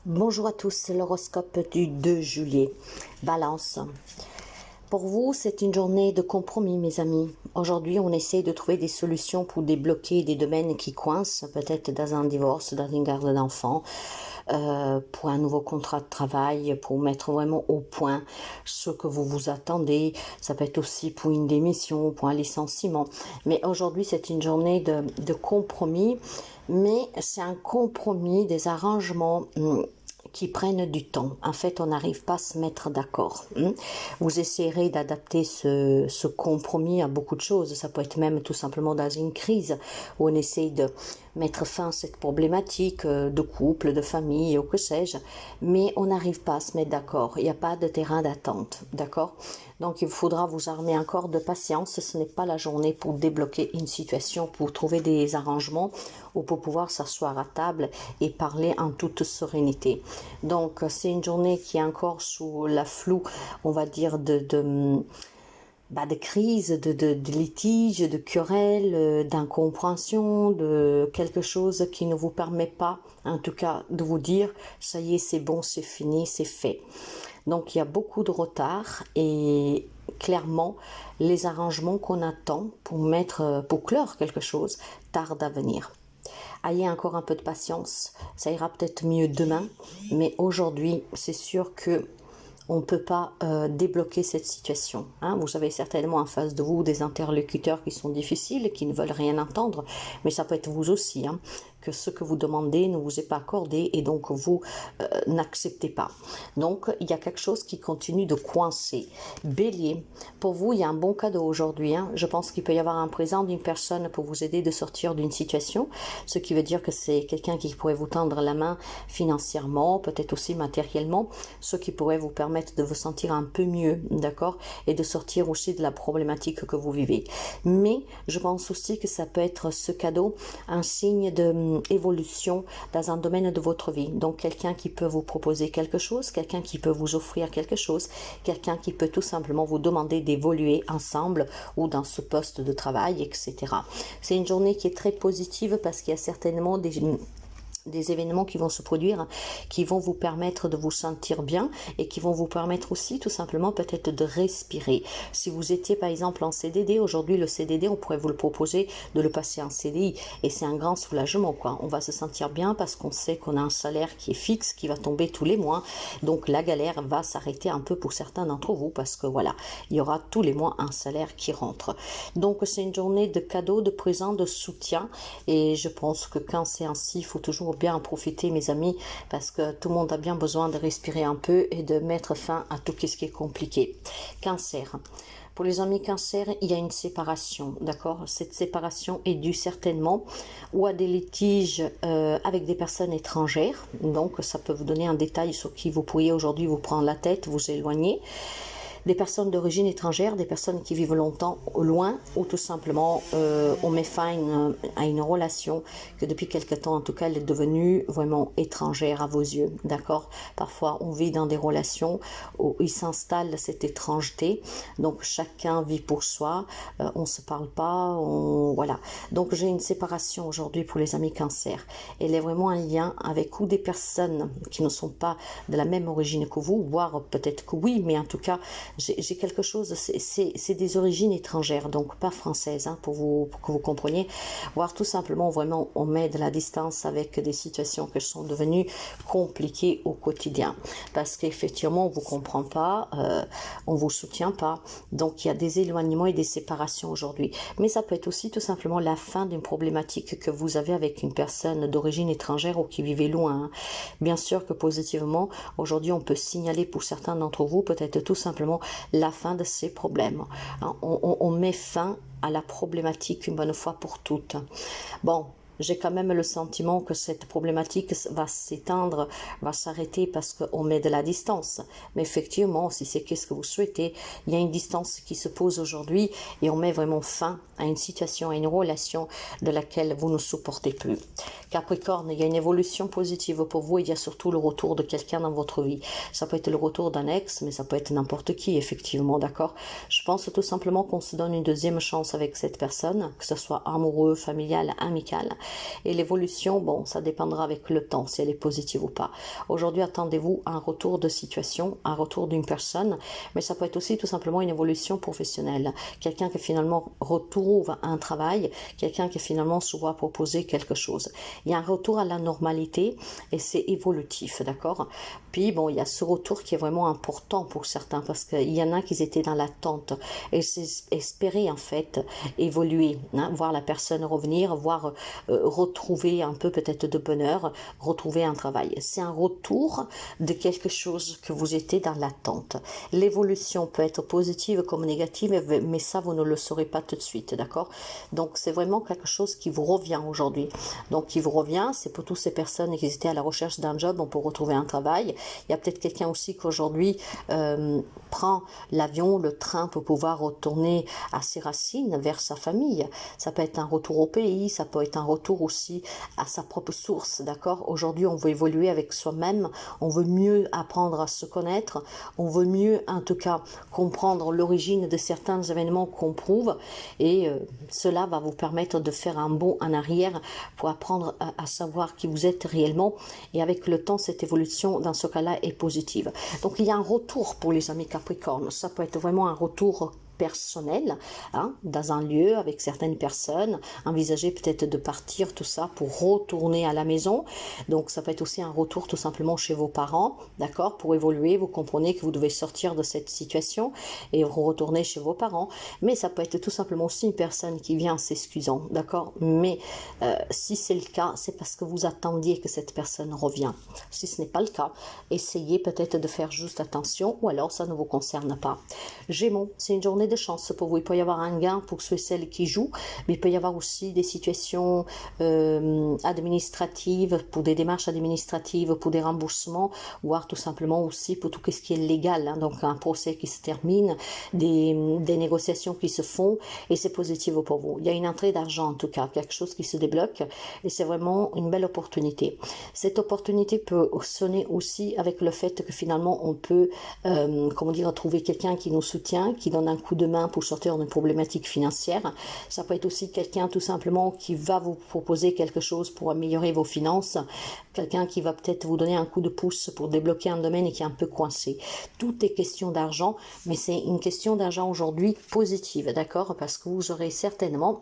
Bonjour à tous, c'est l'horoscope du 2 juillet. Balance. Pour vous, c'est une journée de compromis, mes amis. Aujourd'hui, on essaie de trouver des solutions pour débloquer des domaines qui coincent, peut-être dans un divorce, dans une garde d'enfants, pour un nouveau contrat de travail, pour mettre vraiment au point ce que vous vous attendez. Ça peut être aussi pour une démission, pour un licenciement. Mais aujourd'hui, c'est une journée de compromis, mais c'est un compromis, des arrangements qui prennent du temps. En fait, on n'arrive pas à se mettre d'accord. Vous essayerez d'adapter ce compromis à beaucoup de choses. Ça peut être même tout simplement dans une crise où on essaye de mettre fin à cette problématique de couple, de famille ou que sais-je, mais on n'arrive pas à se mettre d'accord. Il n'y a pas de terrain d'attente, d'accord? Donc il faudra vous armer encore de patience. Ce n'est pas la journée pour débloquer une situation, pour trouver des arrangements ou pour pouvoir s'asseoir à table et parler en toute sérénité. Donc c'est une journée qui est encore sous la floue, on va dire, de crises, de litiges, de querelles, d'incompréhension, de quelque chose qui ne vous permet pas, en tout cas, de vous dire « ça y est, c'est bon, c'est fini, c'est fait ». Donc il y a beaucoup de retard et clairement, les arrangements qu'on attend pour clore quelque chose tardent à venir. Ayez encore un peu de patience, ça ira peut-être mieux demain, mais aujourd'hui, c'est sûr que on ne peut pas débloquer cette situation. Vous avez certainement en face de vous des interlocuteurs qui sont difficiles, qui ne veulent rien entendre, mais ça peut être vous aussi, que ce que vous demandez ne vous est pas accordé et donc vous n'acceptez pas. Donc, il y a quelque chose qui continue de coincer. Bélier, pour vous, il y a un bon cadeau aujourd'hui. Je pense qu'il peut y avoir un présent d'une personne pour vous aider de sortir d'une situation, ce qui veut dire que c'est quelqu'un qui pourrait vous tendre la main financièrement, peut-être aussi matériellement, ce qui pourrait vous permettre de vous sentir un peu mieux, d'accord, et de sortir aussi de la problématique que vous vivez. Mais je pense aussi que ça peut être ce cadeau un signe de évolution dans un domaine de votre vie. Donc quelqu'un qui peut vous proposer quelque chose, quelqu'un qui peut vous offrir quelque chose, quelqu'un qui peut tout simplement vous demander d'évoluer ensemble ou dans ce poste de travail, etc. C'est une journée qui est très positive parce qu'il y a certainement des événements qui vont se produire, qui vont vous permettre de vous sentir bien et qui vont vous permettre aussi tout simplement peut-être de respirer. Si vous étiez par exemple en CDD, aujourd'hui le CDD, on pourrait vous le proposer de le passer en CDI et c'est un grand soulagement, quoi. On va se sentir bien parce qu'on sait qu'on a un salaire qui est fixe, qui va tomber tous les mois, donc la galère va s'arrêter un peu pour certains d'entre vous parce que voilà, il y aura tous les mois un salaire qui rentre. Donc c'est une journée de cadeaux, de présents, de soutien et je pense que quand c'est ainsi, il faut toujours bien en profiter, mes amis, parce que tout le monde a bien besoin de respirer un peu et de mettre fin à tout ce qui est compliqué. Cancer. Pour les amis cancer, il y a une séparation, d'accord? Cette séparation est due certainement ou à des litiges avec des personnes étrangères. Donc, ça peut vous donner un détail sur qui vous pourriez aujourd'hui vous prendre la tête, vous éloigner. Des personnes d'origine étrangère, des personnes qui vivent longtemps loin ou tout simplement on met fin à une relation que depuis quelque temps en tout cas elle est devenue vraiment étrangère à vos yeux, d'accord? Parfois on vit dans des relations où il s'installe cette étrangeté, donc chacun vit pour soi, on se parle pas, voilà. Donc j'ai une séparation aujourd'hui pour les amis cancer. Elle est vraiment un lien avec ou des personnes qui ne sont pas de la même origine que vous, voire peut-être que oui, mais en tout cas j'ai quelque chose, c'est des origines étrangères, donc pas françaises, pour que vous compreniez, voire tout simplement vraiment on met de la distance avec des situations qui sont devenues compliquées au quotidien, parce qu'effectivement on vous comprend pas, on vous soutient pas, donc il y a des éloignements et des séparations aujourd'hui, mais ça peut être aussi tout simplement la fin d'une problématique que vous avez avec une personne d'origine étrangère ou qui vivait loin. Bien sûr que positivement, aujourd'hui on peut signaler pour certains d'entre vous peut-être tout simplement la fin de ces problèmes. On met fin à la problématique une bonne fois pour toutes. Bon, j'ai quand même le sentiment que cette problématique va s'éteindre, va s'arrêter parce qu'on met de la distance. Mais effectivement, si c'est qu'est-ce que vous souhaitez, il y a une distance qui se pose aujourd'hui et on met vraiment fin à une situation, à une relation de laquelle vous ne supportez plus. Capricorne, il y a une évolution positive pour vous, il y a surtout le retour de quelqu'un dans votre vie. Ça peut être le retour d'un ex, mais ça peut être n'importe qui, effectivement, d'accord? Je pense tout simplement qu'on se donne une deuxième chance avec cette personne, que ce soit amoureux, familial, amical. Et l'évolution, bon, ça dépendra avec le temps, si elle est positive ou pas. Aujourd'hui, attendez-vous à un retour de situation, un retour d'une personne, mais ça peut être aussi tout simplement une évolution professionnelle. Quelqu'un qui finalement retrouve un travail, quelqu'un qui finalement se voit proposer quelque chose. Il y a un retour à la normalité et c'est évolutif, d'accord? Puis bon, il y a ce retour qui est vraiment important pour certains parce qu'il y en a qui étaient dans l'attente et espéraient en fait évoluer, hein, voir la personne revenir, voir retrouver un peu peut-être de bonheur, retrouver un travail. C'est un retour de quelque chose que vous étiez dans l'attente. L'évolution peut être positive comme négative, mais ça vous ne le saurez pas tout de suite, d'accord? Donc c'est vraiment quelque chose qui vous revient aujourd'hui. Donc qui vous revient, c'est pour toutes ces personnes qui étaient à la recherche d'un job, on peut retrouver un travail. Il y a peut-être quelqu'un aussi qu'aujourd'hui prend l'avion, le train pour pouvoir retourner à ses racines, vers sa famille. Ça peut être un retour au pays, ça peut être un retour aussi à sa propre source, d'accord? Aujourd'hui, on veut évoluer avec soi-même, on veut mieux apprendre à se connaître, on veut mieux, en tout cas, comprendre l'origine de certains événements qu'on prouve et cela va vous permettre de faire un bond en arrière pour apprendre à savoir qui vous êtes réellement et avec le temps, cette évolution, dans ce cas-là, est positive. Donc, il y a un retour pour les amis Capricorne. Ça peut être vraiment un retour personnel, hein, dans un lieu avec certaines personnes, envisager peut-être de partir, tout ça, pour retourner à la maison. Donc ça peut être aussi un retour tout simplement chez vos parents, d'accord, pour évoluer, vous comprenez que vous devez sortir de cette situation et retourner chez vos parents, mais ça peut être tout simplement aussi une personne qui vient s'excusant, d'accord, mais si c'est le cas, c'est parce que vous attendiez que cette personne revient. Si ce n'est pas le cas, essayez peut-être de faire juste attention ou alors ça ne vous concerne pas. Gémeaux, c'est une journée de chance pour vous. Il peut y avoir un gain pour ceux et celles qui jouent, mais il peut y avoir aussi des situations administratives, pour des démarches administratives, pour des remboursements, voire tout simplement aussi pour tout ce qui est légal, hein, donc un procès qui se termine, des négociations qui se font, et c'est positif pour vous. Il y a une entrée d'argent en tout cas, quelque chose qui se débloque, et c'est vraiment une belle opportunité. Cette opportunité peut sonner aussi avec le fait que finalement on peut, comment dire, trouver quelqu'un qui nous soutient, qui donne un coup de main pour sortir d'une problématique financière. Ça peut être aussi quelqu'un tout simplement qui va vous proposer quelque chose pour améliorer vos finances, quelqu'un qui va peut-être vous donner un coup de pouce pour débloquer un domaine qui est un peu coincé. Tout est question d'argent, mais c'est une question d'argent aujourd'hui positive, d'accord, parce que vous aurez certainement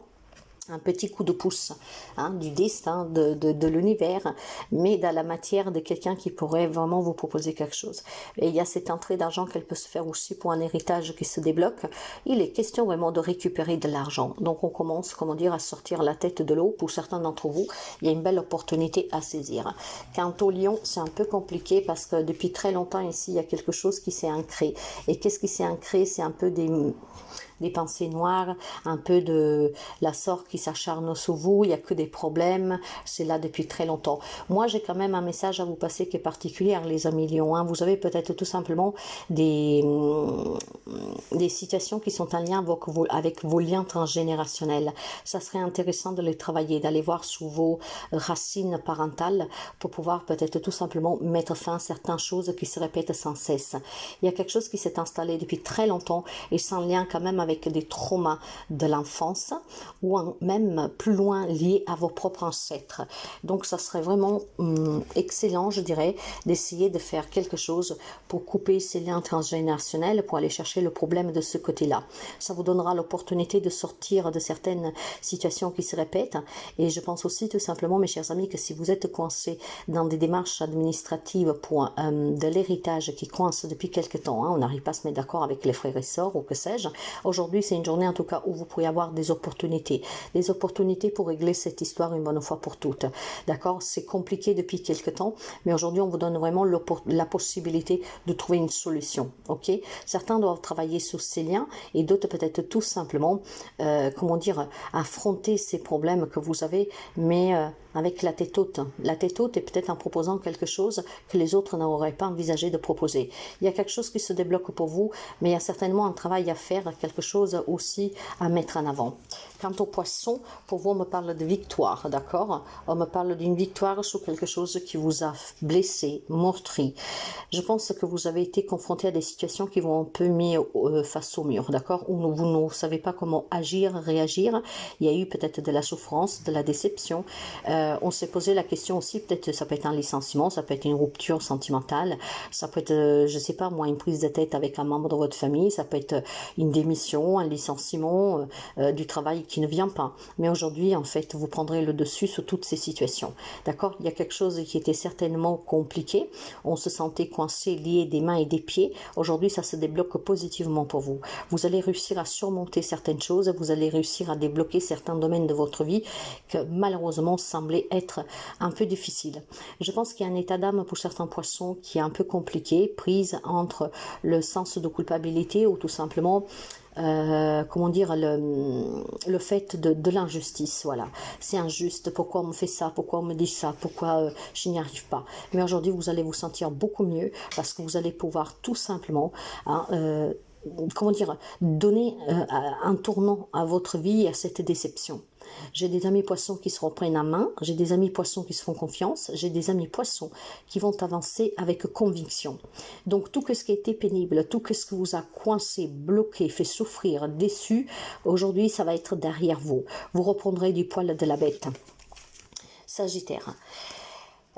un petit coup de pouce, hein, du destin, de l'univers, mais dans la matière de quelqu'un qui pourrait vraiment vous proposer quelque chose. Et il y a cette entrée d'argent qu'elle peut se faire aussi pour un héritage qui se débloque. Il est question vraiment de récupérer de l'argent. Donc on commence, comment dire, à sortir la tête de l'eau. Pour certains d'entre vous, il y a une belle opportunité à saisir. Quant au lion, c'est un peu compliqué parce que depuis très longtemps ici, il y a quelque chose qui s'est ancré. Et qu'est-ce qui s'est ancré? C'est un peu des pensées noires, un peu de la sorte qui s'acharne sur vous, il n'y a que des problèmes, c'est là depuis très longtemps. Moi, j'ai quand même un message à vous passer qui est particulier, les amis lions, hein. Vous avez peut-être tout simplement des situations qui sont en lien avec vos liens transgénérationnels. Ça serait intéressant de les travailler, d'aller voir sous vos racines parentales pour pouvoir peut-être tout simplement mettre fin à certaines choses qui se répètent sans cesse. Il y a quelque chose qui s'est installé depuis très longtemps et sans lien quand même avec des traumas de l'enfance ou même plus loin liés à vos propres ancêtres. Donc ça serait vraiment excellent, je dirais, d'essayer de faire quelque chose pour couper ces liens transgénérationnels, pour aller chercher le problème de ce côté-là. Ça vous donnera l'opportunité de sortir de certaines situations qui se répètent. Et je pense aussi tout simplement, mes chers amis, que si vous êtes coincés dans des démarches administratives pour de l'héritage qui coince depuis quelque temps, hein, on n'arrive pas à se mettre d'accord avec les frères et sœurs ou que sais-je, aujourd'hui c'est une journée en tout cas où vous pourriez avoir des opportunités pour régler cette histoire une bonne fois pour toutes. D'accord, c'est compliqué depuis quelque temps, mais aujourd'hui on vous donne vraiment la possibilité de trouver une solution. Ok, certains doivent travailler sur ces liens et d'autres peut-être tout simplement, comment dire, affronter ces problèmes que vous avez, mais avec la tête haute. La tête haute est peut-être en proposant quelque chose que les autres n'auraient pas envisagé de proposer. Il y a quelque chose qui se débloque pour vous, mais il y a certainement un travail à faire, quelque chose aussi à mettre en avant. Quant au poisson, pour vous, on me parle de victoire, d'accord? On me parle d'une victoire sur quelque chose qui vous a blessé, meurtri. Je pense que vous avez été confronté à des situations qui vont un peu mis face au mur, d'accord? Où vous ne savez pas comment agir, réagir. Il y a eu peut-être de la souffrance, de la déception. On s'est posé la question aussi, peut-être ça peut être un licenciement, ça peut être une rupture sentimentale, ça peut être, je sais pas moi, une prise de tête avec un membre de votre famille, ça peut être une démission, un licenciement du travail qui ne vient pas. Mais aujourd'hui, en fait, vous prendrez le dessus sur toutes ces situations. D'accord? Il y a quelque chose qui était certainement compliqué. On se sentait coincé, lié des mains et des pieds. Aujourd'hui, ça se débloque positivement pour vous. Vous allez réussir à surmonter certaines choses. Vous allez réussir à débloquer certains domaines de votre vie que malheureusement semblaient être un peu difficiles. Je pense qu'il y a un état d'âme pour certains poissons qui est un peu compliqué, prise entre le sens de culpabilité ou tout simplement comment dire, le fait de l'injustice, voilà. C'est injuste, pourquoi on me fait ça, pourquoi on me dit ça, pourquoi je n'y arrive pas. Mais aujourd'hui, vous allez vous sentir beaucoup mieux parce que vous allez pouvoir tout simplement comment dire, donner un tournant à votre vie et à cette déception. J'ai des amis poissons qui se reprennent en main, j'ai des amis poissons qui se font confiance, j'ai des amis poissons qui vont avancer avec conviction. Donc tout ce qui a été pénible, tout ce qui vous a coincé, bloqué, fait souffrir, déçu, aujourd'hui ça va être derrière vous. Vous reprendrez du poil de la bête. Sagittaire.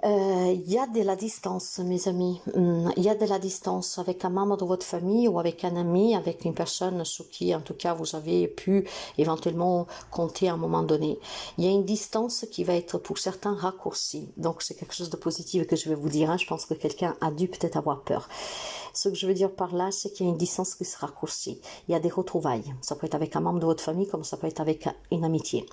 Il y a de la distance, mes amis. Il y a de la distance avec un membre de votre famille ou avec un ami, avec une personne sur qui, en tout cas, vous avez pu éventuellement compter à un moment donné. Il y a une distance qui va être pour certains raccourcie. Donc, c'est quelque chose de positif que je vais vous dire. Hein. Je pense que quelqu'un a dû peut-être avoir peur. Ce que je veux dire par là, c'est qu'il y a une distance qui se raccourcit. Il y a des retrouvailles. Ça peut être avec un membre de votre famille, comme ça peut être avec une amitié.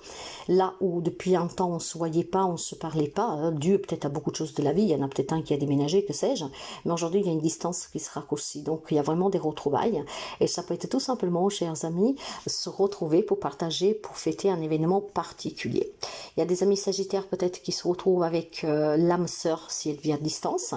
Là où depuis un temps on ne se voyait pas, on ne se parlait pas, dû peut-être à beaucoup de choses de la vie, il y en a peut-être un qui a déménagé, que sais-je, mais aujourd'hui il y a une distance qui se raccourcit. Donc il y a vraiment des retrouvailles. Et ça peut être tout simplement, chers amis, se retrouver pour partager, pour fêter un événement particulier. Il y a des amis sagittaires peut-être qui se retrouvent avec l'âme sœur si elle vit à distance.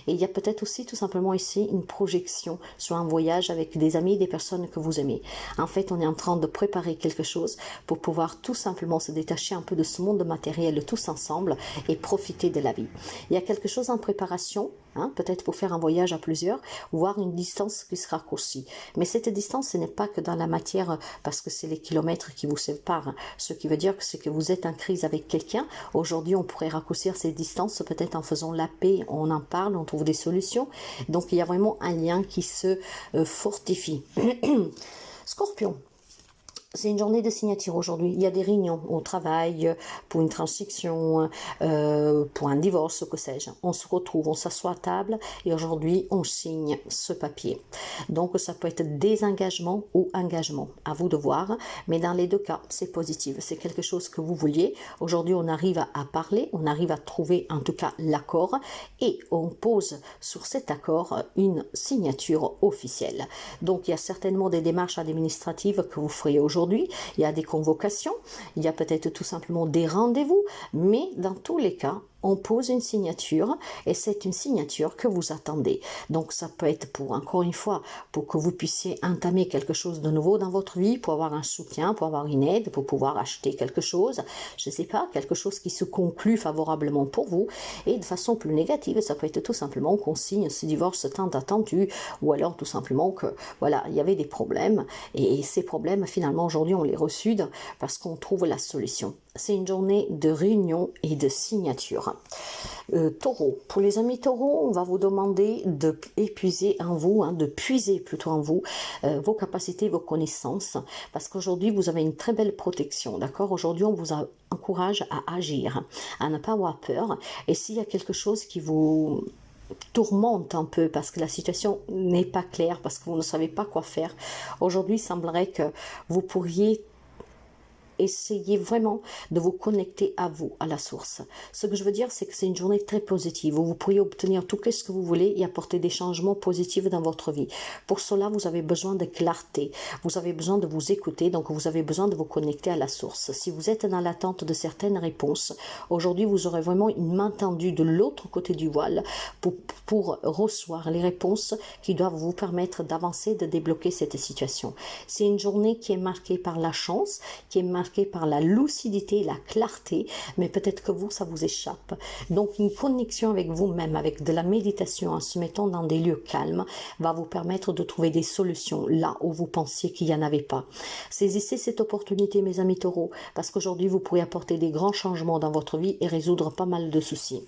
Et il y a peut-être aussi tout simplement ici une projection sur un voyage avec des amis, des personnes que vous aimez. En fait, on est en train de préparer quelque chose pour pouvoir tout simplement se détacher un peu de ce monde matériel tous ensemble et profiter de la vie. Il y a quelque chose en préparation, hein, peut-être pour faire un voyage à plusieurs, voire une distance qui se raccourcit. Mais cette distance, ce n'est pas que dans la matière, parce que c'est les kilomètres qui vous séparent. Ce qui veut dire que c'est que vous êtes en crise avec quelqu'un. Aujourd'hui, on pourrait raccourcir ces distances, peut-être en faisant la paix, on en parle, on trouve des solutions. Donc, il y a vraiment un lien qui se fortifie. Scorpion. C'est une journée de signature aujourd'hui. Il y a des réunions au travail, pour une transaction, pour un divorce, que sais-je. On se retrouve, on s'assoit à table et aujourd'hui, on signe ce papier. Donc, ça peut être désengagement ou engagement. À vous de voir. Mais dans les deux cas, c'est positif. C'est quelque chose que vous vouliez. Aujourd'hui, on arrive à parler, on arrive à trouver en tout cas l'accord et on pose sur cet accord une signature officielle. Donc, il y a certainement des démarches administratives que vous ferez aujourd'hui. Il y a des convocations, il y a peut-être tout simplement des rendez-vous, mais dans tous les cas, on pose une signature et c'est une signature que vous attendez. Donc ça peut être pour, encore une fois, pour que vous puissiez entamer quelque chose de nouveau dans votre vie, pour avoir un soutien, pour avoir une aide, pour pouvoir acheter quelque chose, je ne sais pas, quelque chose qui se conclut favorablement pour vous. Et de façon plus négative, ça peut être tout simplement qu'on signe ce divorce tant attendu, ou alors tout simplement que, voilà, il y avait des problèmes et ces problèmes, finalement, aujourd'hui, on les ressoude parce qu'on trouve la solution. C'est une journée de réunion et de signature. Taureau. Pour les amis taureaux, on va vous demander de épuiser en vous, de puiser plutôt en vous, vos capacités, vos connaissances, parce qu'aujourd'hui, vous avez une très belle protection, d'accord? Aujourd'hui, on vous encourage à agir, à ne pas avoir peur, et s'il y a quelque chose qui vous tourmente un peu parce que la situation n'est pas claire, parce que vous ne savez pas quoi faire, aujourd'hui, il semblerait que vous pourriez essayez vraiment de vous connecter à vous, à la source. Ce que je veux dire, c'est que c'est une journée très positive où vous pourriez obtenir tout ce que vous voulez et apporter des changements positifs dans votre vie. Pour cela, vous avez besoin de clarté, vous avez besoin de vous écouter, donc vous avez besoin de vous connecter à la source. Si vous êtes dans l'attente de certaines réponses, aujourd'hui, vous aurez vraiment une main tendue de l'autre côté du voile pour recevoir les réponses qui doivent vous permettre d'avancer, de débloquer cette situation. C'est une journée qui est marquée par la chance, qui est marquée par la lucidité, la clarté, mais peut-être que vous, ça vous échappe. Donc, une connexion avec vous-même, avec de la méditation, en se mettant dans des lieux calmes, va vous permettre de trouver des solutions là où vous pensiez qu'il n'y en avait pas. Saisissez cette opportunité, mes amis taureaux, parce qu'aujourd'hui, vous pourrez apporter des grands changements dans votre vie et résoudre pas mal de soucis.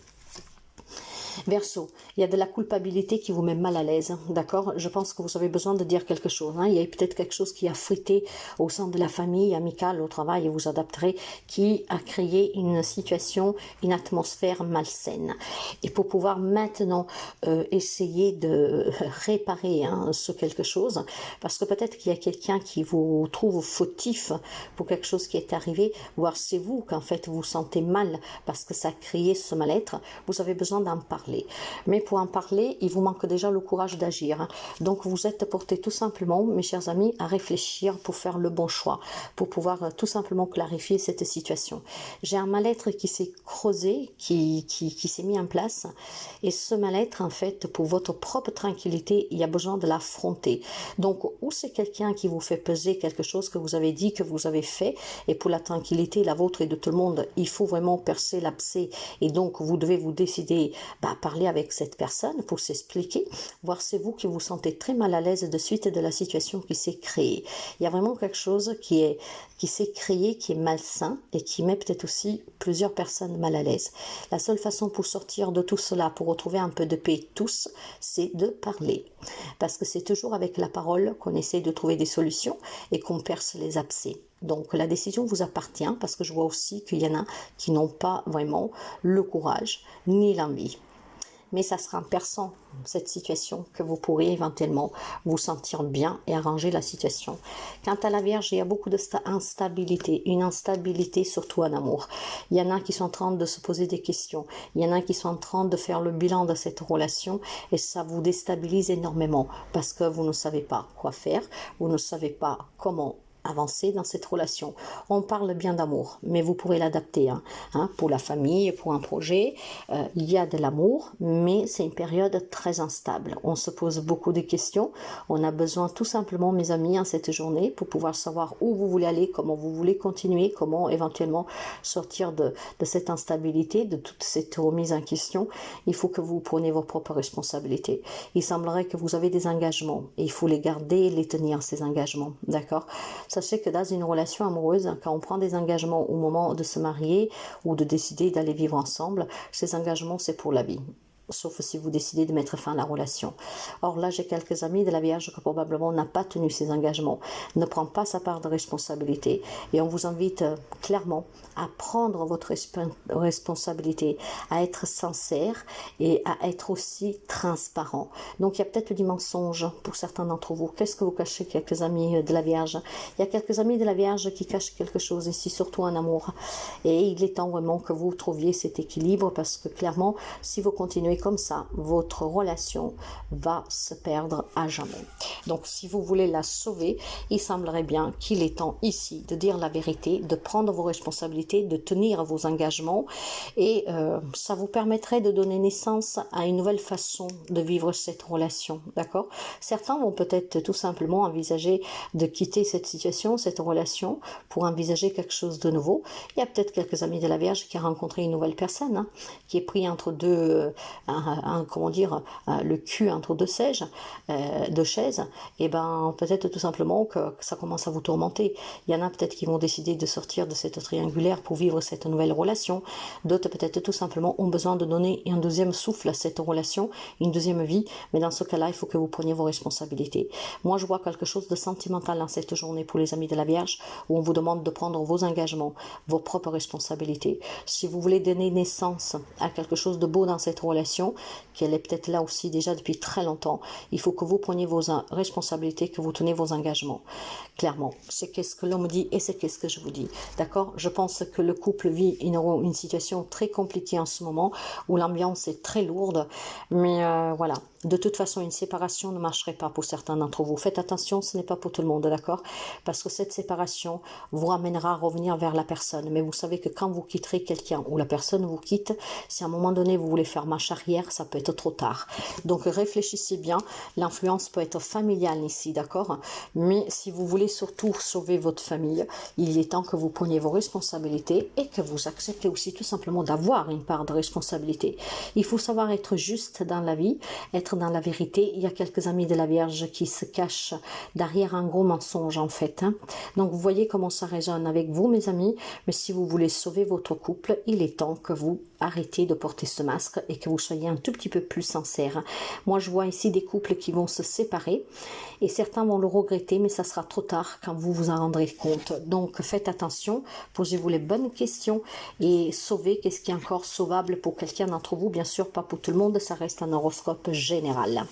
Verseau, il y a de la culpabilité qui vous met mal à l'aise, d'accord? Je pense que vous avez besoin de dire quelque chose. Il y a peut-être quelque chose qui a frité au sein de la famille, amicale, au travail, et vous adapterez, qui a créé une situation, une atmosphère malsaine. Et pour pouvoir maintenant essayer de réparer ce quelque chose, parce que peut-être qu'il y a quelqu'un qui vous trouve fautif pour quelque chose qui est arrivé, voire c'est vous qu'en fait vous vous sentez mal parce que ça a créé ce mal-être, vous avez besoin d'en parler. Mais pour en parler, il vous manque déjà le courage d'agir. Donc vous êtes porté tout simplement, mes chers amis, à réfléchir pour faire le bon choix, pour pouvoir tout simplement clarifier cette situation. J'ai un mal-être qui s'est creusé, qui s'est mis en place, et ce mal-être, en fait, pour votre propre tranquillité, il y a besoin de l'affronter. Donc, ou c'est quelqu'un qui vous fait peser quelque chose que vous avez dit, que vous avez fait, et pour la tranquillité, la vôtre et de tout le monde, il faut vraiment percer l'abcès, et donc vous devez vous décider parler avec cette personne pour s'expliquer, voir c'est vous qui vous sentez très mal à l'aise de suite de la situation qui s'est créée. Il y a vraiment quelque chose qui s'est créé, qui est malsain et qui met peut-être aussi plusieurs personnes mal à l'aise. La seule façon pour sortir de tout cela, pour retrouver un peu de paix tous, c'est de parler. Parce que c'est toujours avec la parole qu'on essaie de trouver des solutions et qu'on perce les abcès. Donc la décision vous appartient, parce que je vois aussi qu'il y en a qui n'ont pas vraiment le courage ni l'envie. Mais ça sera en perçant cette situation que vous pourrez éventuellement vous sentir bien et arranger la situation. Quant à la Vierge, il y a beaucoup d'instabilité, une instabilité surtout en amour. Il y en a qui sont en train de se poser des questions, il y en a qui sont en train de faire le bilan de cette relation et ça vous déstabilise énormément parce que vous ne savez pas quoi faire, vous ne savez pas comment avancer dans cette relation. On parle bien d'amour, mais vous pourrez l'adapter pour la famille, pour un projet. Il y a de l'amour, mais c'est une période très instable. On se pose beaucoup de questions. On a besoin tout simplement, mes amis, en cette journée, pour pouvoir savoir où vous voulez aller, comment vous voulez continuer, comment éventuellement sortir de cette instabilité, de toute cette remise en question. Il faut que vous preniez vos propres responsabilités. Il semblerait que vous avez des engagements et il faut les garder et les tenir, ces engagements. D'accord ? Sachez que dans une relation amoureuse, quand on prend des engagements au moment de se marier ou de décider d'aller vivre ensemble, ces engagements, c'est pour la vie. Sauf si vous décidez de mettre fin à la relation. Or là, j'ai quelques amis de la Vierge qui probablement n'a pas tenu ses engagements, ne prend pas sa part de responsabilité. Et on vous invite clairement à prendre votre responsabilité, à être sincère et à être aussi transparent. Donc il y a peut-être du mensonge pour certains d'entre vous. Qu'est-ce que vous cachez, quelques amis de la Vierge? Il y a quelques amis de la Vierge qui cachent quelque chose ici, surtout en amour. Et il est temps vraiment que vous trouviez cet équilibre parce que clairement, si vous continuez comme ça, votre relation va se perdre à jamais. Donc si vous voulez la sauver, il semblerait bien qu'il est temps ici de dire la vérité, de prendre vos responsabilités, de tenir vos engagements et ça vous permettrait de donner naissance à une nouvelle façon de vivre cette relation, d'accord? Certains vont peut-être tout simplement envisager de quitter cette situation, cette relation, pour envisager quelque chose de nouveau. Il y a peut-être quelques amis de la Vierge qui a rencontré une nouvelle personne, qui est pris entre deux le cul entre deux chaises, et ben peut-être tout simplement que ça commence à vous tourmenter. Il y en a peut-être qui vont décider de sortir de cette triangulaire pour vivre cette nouvelle relation. D'autres peut-être tout simplement ont besoin de donner un deuxième souffle à cette relation, une deuxième vie, mais dans ce cas-là, il faut que vous preniez vos responsabilités. Moi, je vois quelque chose de sentimental dans cette journée pour les amis de la Vierge, où on vous demande de prendre vos engagements, vos propres responsabilités. Si vous voulez donner naissance à quelque chose de beau dans cette relation, situation, qu'elle est peut-être là aussi déjà depuis très longtemps. Il faut que vous preniez vos responsabilités, que vous tenez vos engagements. Clairement, c'est qu'est-ce que l'homme dit et c'est qu'est-ce que je vous dis. D'accord? Je pense que le couple vit une situation très compliquée en ce moment, où l'ambiance est très lourde. Mais voilà, de toute façon, une séparation ne marcherait pas pour certains d'entre vous. Faites attention, ce n'est pas pour tout le monde, d'accord? Parce que cette séparation vous ramènera à revenir vers la personne. Mais vous savez que quand vous quitterez quelqu'un ou la personne vous quitte, si à un moment donné vous voulez faire marche arrière, ça peut être trop tard. Donc réfléchissez bien. L'influence peut être familiale ici, d'accord? Mais si vous voulez surtout sauver votre famille, il est temps que vous preniez vos responsabilités et que vous acceptez aussi tout simplement d'avoir une part de responsabilité. Il faut savoir être juste dans la vie, être dans la vérité. Il y a quelques amis de la Vierge qui se cachent derrière un gros mensonge en fait. Donc vous voyez comment ça résonne avec vous mes amis, mais si vous voulez sauver votre couple, il est temps que vous arrêtiez de porter ce masque et que vous soyez un tout petit peu plus sincère. Moi je vois ici des couples qui vont se séparer et certains vont le regretter, mais ça sera trop tard quand vous vous en rendrez compte. Donc faites attention, posez-vous les bonnes questions et sauvez qu'est-ce qui est encore sauvable pour quelqu'un d'entre vous. Bien sûr pas pour tout le monde, ça reste un horoscope général.